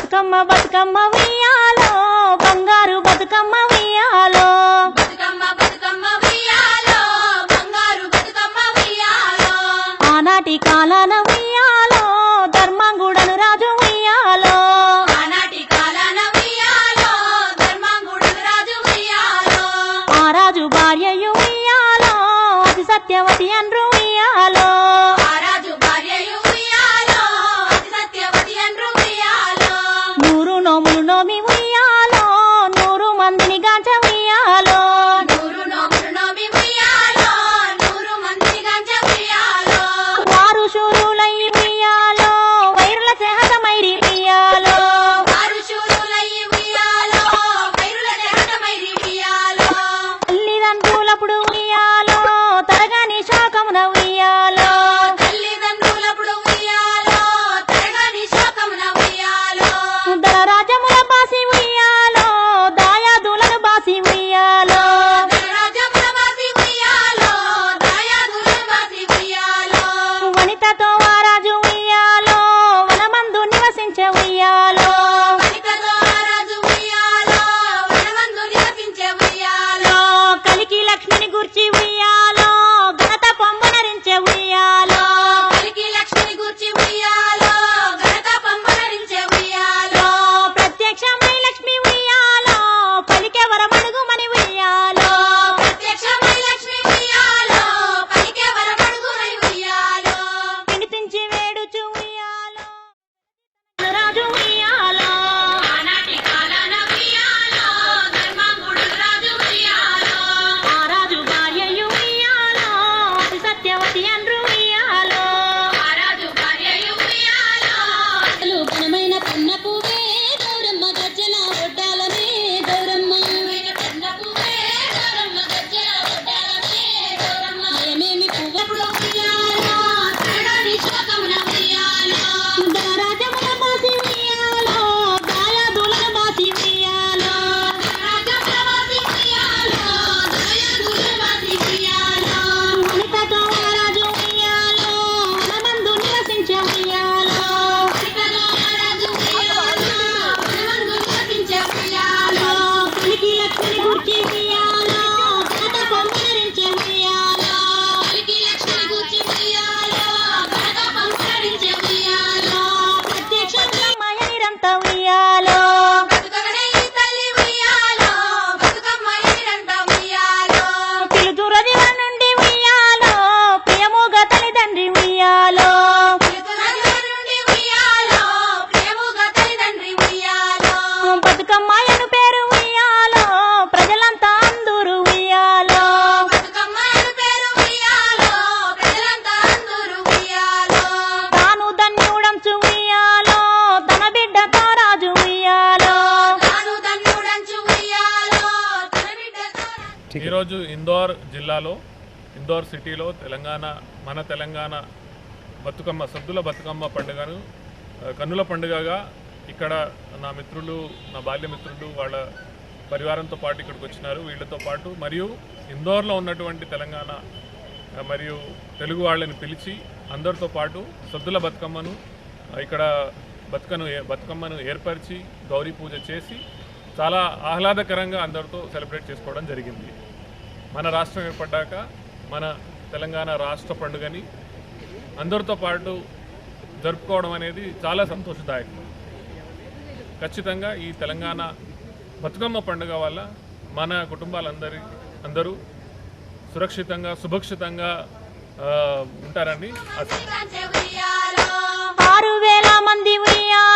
బతుకమ్మ బతుకమ్మ ఉయ్యాలో బంగారు బతుకమ్మ ఉయ్యాలో బతుకమ్మ బతుకమ్మ ఉయ్యాలో బంగారు బతుకమ్మ ఉయ్యాలో ఆనాటి కాలాన ఉయ్యాలో ధర్మంగుడను రాజు ఉయ్యాలో ఆనాటి కాలాన ఉయ్యాలో ధర్మంగుడను రాజు ఉయ్యాలో ఆ రాజు భార్యయు ఉయ్యాలో అతి సత్యవతి అండ్రు ఉయ్యాలో ఆ రాజు భార్యయు ఉయ్యాలో అతి సత్యవతి అండ్రు ఉయ్యాలో 100 నోములు నోమి ఉయ్యాలో 100 మందిని గాంచ ఉయ్యాలో 100 నోములు నోమి ఉయ్యాలో 100 మందిని గంజ ఉయ్యాలో వారు శూరులయ్యి ఉయ్యాలో వైరుల సహజమైరి ఉయ్యాలో వారు శూరులయ్యి ఉయ్యాలో వైరుల దేహమైరి ఉయ్యాలో తల్లిదండ్రులప్పుడు ఉయ్యాలో తరగని శోకమున ఉయ్యాలో తల్లిదండ్రులప్పుడు ఉయ్యాలో తరగని శోకమున ఉయ్యాలో దళ రాజ్యముల బాసి ఉయ్యాలో దాయాదులను బాసి ఉయ్యాలో ధనరాజ్యముల బాసి ఉయ్యాలో దాయాదులను బాసి ఉయ్యాలో వనితతో వారాజు ఉయ్యాలో వనమందు నివసించే ఉయ్యాలో వనితతో ఆ రాజు ఉయ్యాలో వనమందు నివసించే ఉయ్యాలో కలికి లక్ష్మిని గుర్చి ఉయ్యాలో ఘనత పొంగునరించే ఉయ్యాలో కలికి లక్ష్మిని గూర్చి ఉయ్యాలో ఘనత పంపనరించే ఉయ్యాలో ప్రత్యక్షమై లక్ష్మి ఉయ్యాలో పలికే వరమడుగుమని ఉయ్యాలో ప్రత్యక్షమై లక్ష్మి ఉయ్యాలో పలికే వరమడుగునై ఉయ్యాలో వినిపించి వేడుచు ఉయ్యాలో రాజు ఉయ్యాలో ఆనాటి కాలాన ఉయ్యాలో ధర్మంగుడు రాజు ఉయ్యాలో ఆ రాజు భార్యయు ఉయ్యాలో అతి సత్యవతి అండ్రు ఉయ్యాలో ఆ రాజు భార్యయు ఉయ్యాలో ఘనమైన పన్న పువ్వే గౌరమ్మ గజ్జల ఒడ్డాలనే గౌరమ్మ కన్నపువే గౌరమ్మ గజ్జల ఒడ్డాలమే గౌరమ్మ ఏమేమి పువ్వప్పుడు ఉయ్యాలో తరగని శోకమున ఉయ్యాలో రాజముల బాసి ఉయ్యాలో దాయాదులను బాసి ఉయ్యాలో ధనరాజ్యముల బాసి ఉయ్యాలో దాయాదులను బాసి ఉయ్యాలో వనితతో వారాజు ఉయ్యాలో వనమందు నివసించే ఉయ్యాలో వనితతో ఆ రాజు ఉయ్యాలో వనమందు నివసించే ఉయ్యాలో కలికి లక్ష్మిని గుర్చి ఉయ్యాలో ఘనత పొంగునరించే ఉయ్యాలో కలికి లక్ష్మిని గూర్చి ఉయ్యాలో ఘనత పంపనరించే ఉయ్యాలో ప్రత్యక్షమయ్యంత ఉయ్యాలో బతుకమ్మనే ఈ తల్లి ఉయ్యాలో బతుకమ్మ ఎనిరంట ఉయ్యాలో పిలుతురదివ నుండి ఉయ్యాలో ప్రియముగా తల్లిదండ్రి ఉయ్యాలో పిలుతున్నదివ నుండి ఉయ్యాలో ప్రేమగా తల్లిదండ్రి ఉయ్యాలో బతుకమ్మాయను పేరు ఉయ్యాలో ప్రజలంతా అందరూ ఉయ్యాలో బతుకమ్మ అను పేరు ఉయ్యాలో ప్రజలంతా అందరూ ఉయ్యాలో తాను ధన్యుడంచు ఉయ్యాలో తన బిడ్డతో రాజు ఉయ్యాలో తాను ధన్యుడంచు ఉయ్యాలో తన బిడ్డతో ఈరోజు ఇందోర్ జిల్లాలో ఇందోర్ సిటీలో మన తెలంగాణ బతుకమ్మ సద్దుల బతుకమ్మ పండుగను కన్నుల పండుగగా ఇక్కడ నా మిత్రులు నా బాల్యమిత్రులు వాళ్ళ పరివారంతో పాటు ఇక్కడికి వచ్చినారు. వీళ్ళతో పాటు మరియు ఇందోర్లో ఉన్నటువంటి తెలంగాణ మరియు తెలుగు వాళ్ళని పిలిచి అందరితో పాటు సద్దుల బతుకమ్మను ఇక్కడ బతుకమ్మను ఏర్పరిచి గౌరీ పూజ చేసి చాలా ఆహ్లాదకరంగా అందరితో సెలబ్రేట్ చేసుకోవడం జరిగింది. మన రాష్ట్రం ఏర్పడ్డాక మన తెలంగాణ రాష్ట్ర పండుగని అందరితో పాటు జరుపుకోవడం అనేది చాలా సంతోషదాయకం. ఖచ్చితంగా ఈ తెలంగాణ బతుకమ్మ పండుగ వల్ల మన కుటుంబాలందరూ సురక్షితంగా సుభక్షితంగా ఉంటారని ఆశ. ఉయ్యాలో 6000 మంది ఉయ్యాలో